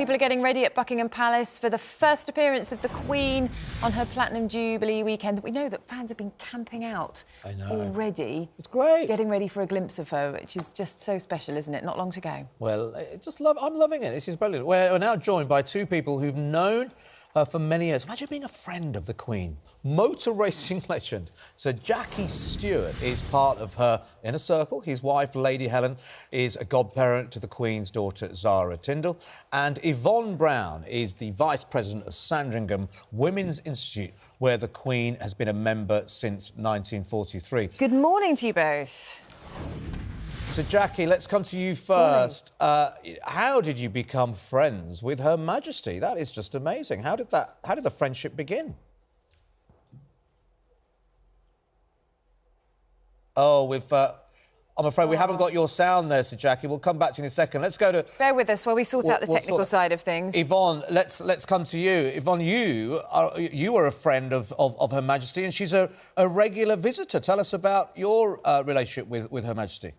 people are getting ready at Buckingham Palace for the first appearance of the Queen on her Platinum Jubilee weekend. We know that fans have been camping out already. It's great. Getting ready for a glimpse of her, which is just so special, isn't it? Not long to go. Well, I'm loving it. This is brilliant. We're now joined by two people who've known her for many years. Imagine being a friend of the Queen. Motor racing legend Sir Jackie Stewart is part of her inner circle. His wife, Lady Helen, is a godparent to the Queen's daughter, Zara Tindall. And Yvonne Brown is the Vice President of Sandringham Women's Institute, where the Queen has been a member since 1943. Good morning to you both. So, Jackie, let's come to you first. How did you become friends with Her Majesty? That is just amazing. How did the friendship begin? Oh, I'm afraid we haven't got your sound there, Sir Jackie. We'll come back to you in a second. Let's go to... Bear with us while we sort out the technical side of things. Yvonne, let's come to you. Yvonne, you are a friend of Her Majesty, and she's a regular visitor. Tell us about your relationship with Her Majesty.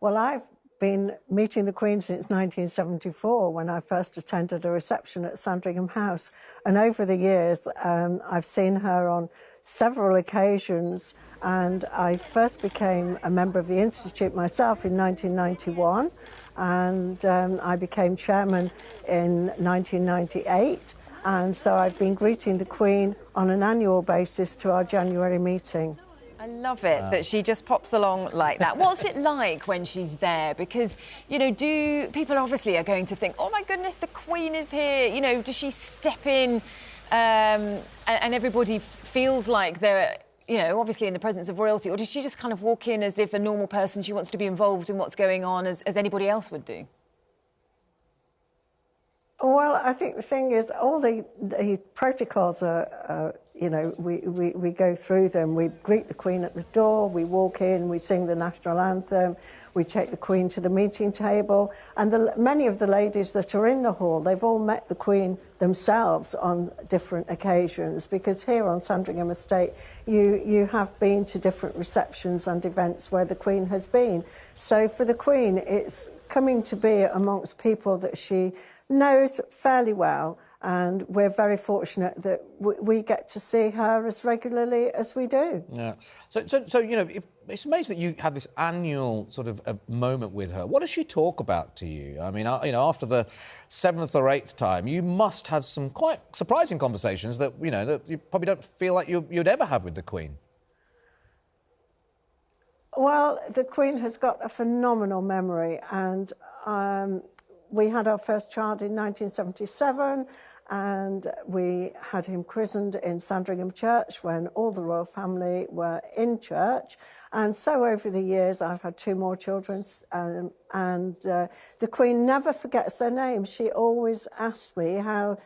Well, I've been meeting the Queen since 1974 when I first attended a reception at Sandringham House. And over the years, I've seen her on several occasions. And I first became a member of the Institute myself in 1991. And I became chairman in 1998. And so I've been greeting the Queen on an annual basis to our January meeting. I love it that she just pops along like that. What's it like when she's there? Because, you know, people obviously are going to think, oh, my goodness, the Queen is here. You know, does she step in and everybody feels like they're, you know, obviously in the presence of royalty? Or does she just kind of walk in as if a normal person, she wants to be involved in what's going on as anybody else would do? Well, I think the thing is, all the protocols are, you know, we go through them. We greet the Queen at the door, we walk in, we sing the national anthem, we take the Queen to the meeting table. And many of the ladies that are in the hall, they've all met the Queen themselves on different occasions, because here on Sandringham Estate, you have been to different receptions and events where the Queen has been. So for the Queen, it's coming to be amongst people that she knows fairly well, and we're very fortunate that we get to see her as regularly as we do. Yeah. So you know, it's amazing that you have this annual sort of a moment with her. What does she talk about to you? I mean, you know, after the 7th or 8th time, you must have some quite surprising conversations that, you know, that you probably don't feel like you'd ever have with the Queen. Well, the Queen has got a phenomenal memory, and we had our first child in 1977, and we had him christened in Sandringham Church when all the royal family were in church. And so over the years, I've had 2 more children, and the Queen never forgets their names. She always asks me how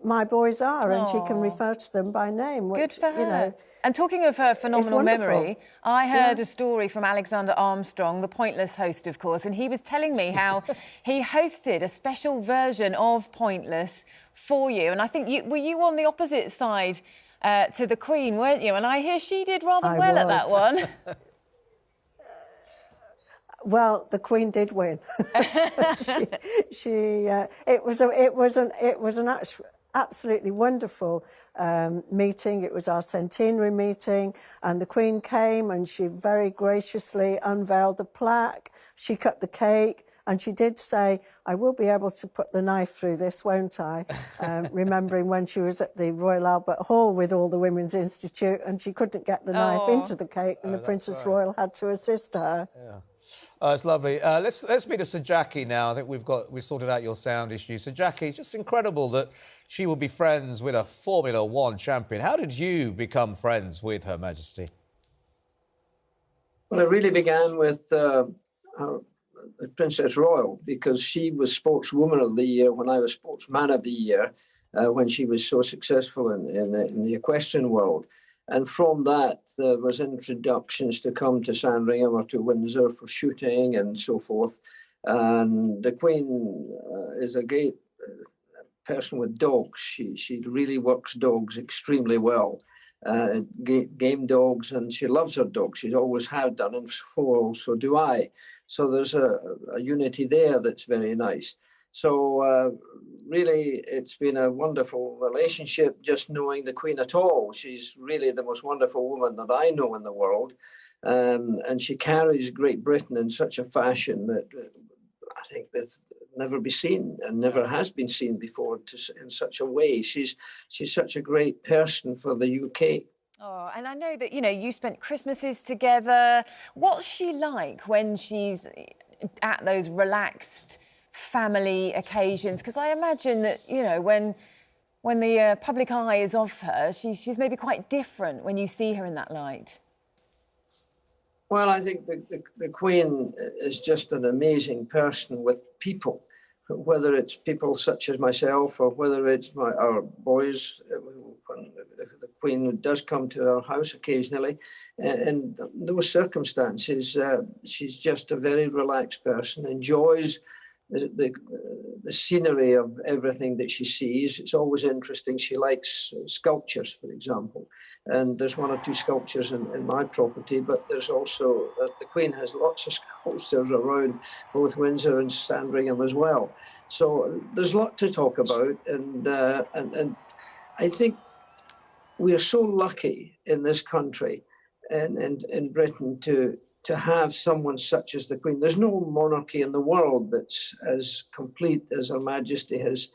my boys are, and she can refer to them by name. Which, good for her. You know, and talking of her phenomenal memory, I heard a story from Alexander Armstrong, the Pointless host, of course, and he was telling me how he hosted a special version of Pointless for you. And I think were you on the opposite side to the Queen, weren't you? And I hear she did rather well at that one. Well, the Queen did win. It was an absolutely wonderful meeting. It was our centenary meeting, and the Queen came and she very graciously unveiled the plaque. She cut the cake, and she did say, I will be able to put the knife through this, won't I? Remembering when she was at the Royal Albert Hall with all the Women's Institute, and she couldn't get the knife into the cake, and the Princess Royal had to assist her. Yeah. Oh, it's lovely. Let's meet to Sir Jackie now. I think we've sorted out your sound issue. Sir Jackie, it's just incredible that she will be friends with a Formula One champion. How did you become friends with Her Majesty? Well, it really began with Princess Royal, because she was Sportswoman of the Year when I was Sportsman of the Year, when she was so successful in the equestrian world. And from that, there was introductions to come to Sandringham or to Windsor for shooting and so forth. And the Queen is a great person with dogs. She really works dogs extremely well. game dogs, and she loves her dogs. She always has done, and so do I. So there's a unity there that's very nice. So really, it's been a wonderful relationship, just knowing the Queen at all. She's really the most wonderful woman that I know in the world. And she carries Great Britain in such a fashion that I think that's never been seen and never has been seen before in such a way. She's such a great person for the UK. Oh, and I know that, you know, you spent Christmases together. What's she like when she's at those relaxed family occasions? Because I imagine that, you know, when the public eye is off her, she's maybe quite different when you see her in that light. Well, I think the Queen is just an amazing person with people, whether it's people such as myself or whether it's our boys. When the Queen does come to our house occasionally, in those circumstances, she's just a very relaxed person, enjoys the scenery of everything that she sees. It's always interesting. She likes sculptures, for example. And there's one or two sculptures in my property, but there's also, the Queen has lots of sculptures around both Windsor and Sandringham as well. So there's a lot to talk about. And I think we are so lucky in this country and in Britain to have someone such as the Queen. There's no monarchy in the world that's as complete as Her Majesty has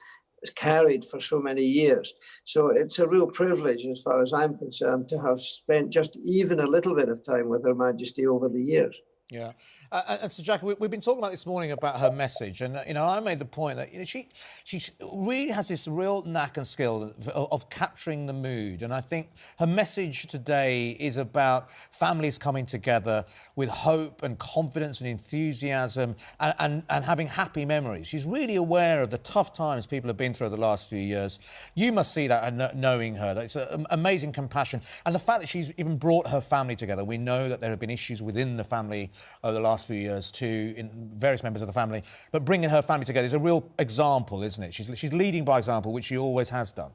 carried for so many years. So it's a real privilege, as far as I'm concerned, to have spent just even a little bit of time with Her Majesty over the years. Yeah. And so, Jackie, we've been talking about this morning about her message, and, you know, I made the point that, you know, she really has this real knack and skill of capturing the mood, and I think her message today is about families coming together with hope and confidence and enthusiasm and having happy memories. She's really aware of the tough times people have been through the last few years. You must see that knowing her. That's an amazing compassion, and the fact that she's even brought her family together. We know that there have been issues within the family over the last few years too, in various members of the family, but bringing her family together is a real example, isn't it? She's leading by example, which she always has done.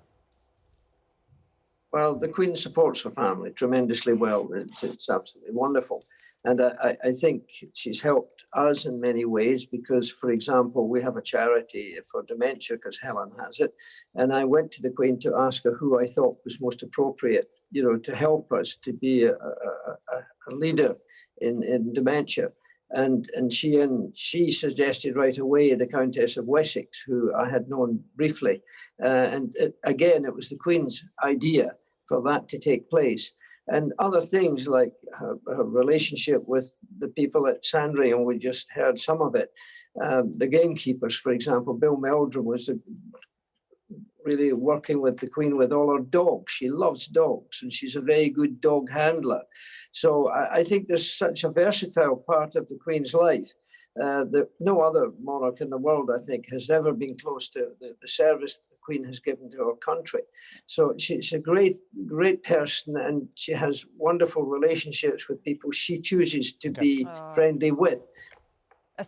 Well, the Queen supports her family tremendously well. It's absolutely wonderful. And I think she's helped us in many ways because, for example, we have a charity for dementia because Helen has it. And I went to the Queen to ask her who I thought was most appropriate, you know, to help us to be a leader in dementia. And she suggested right away the Countess of Wessex, who I had known briefly. Again, it was the Queen's idea for that to take place. And other things like her relationship with the people at Sandringham, we just heard some of it. The gamekeepers, for example, Bill Meldrum was really working with the Queen with all her dogs. She loves dogs and she's a very good dog handler. So I think there's such a versatile part of the Queen's life that no other monarch in the world, I think, has ever been close to the service the Queen has given to our country. So she's a great person, and she has wonderful relationships with people she chooses to be friendly with.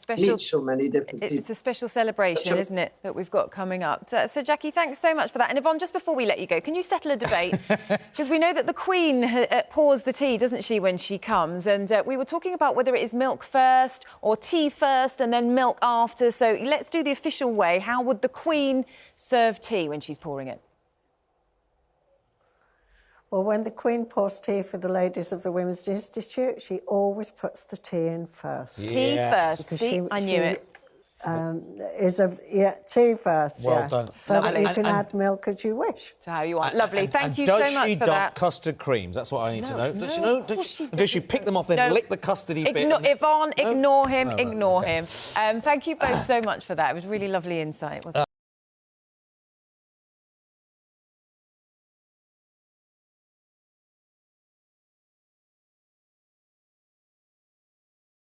Meet so many different people. It's a special celebration, isn't it, that we've got coming up. So, Jackie, thanks so much for that. And Yvonne, just before we let you go, can you settle a debate? Because we know that the Queen pours the tea, doesn't she, when she comes? And we were talking about whether it is milk first or tea first and then milk after. So let's do the official way. How would the Queen serve tea when she's pouring it? Well, when the Queen pours tea for the ladies of the Women's Institute, she always puts the tea in first. Yeah. Tea first. See, I knew it. Tea first, well yes. done. So that you can add milk as you wish. To how you want. Lovely. Thank you so much for that. Does she dump custard creams? That's what I need to know. Does she know? Does she pick them off, then lick the custardy bit? Yvonne, ignore him, ignore him. Thank you both so much for that. It was really lovely insight, wasn't it?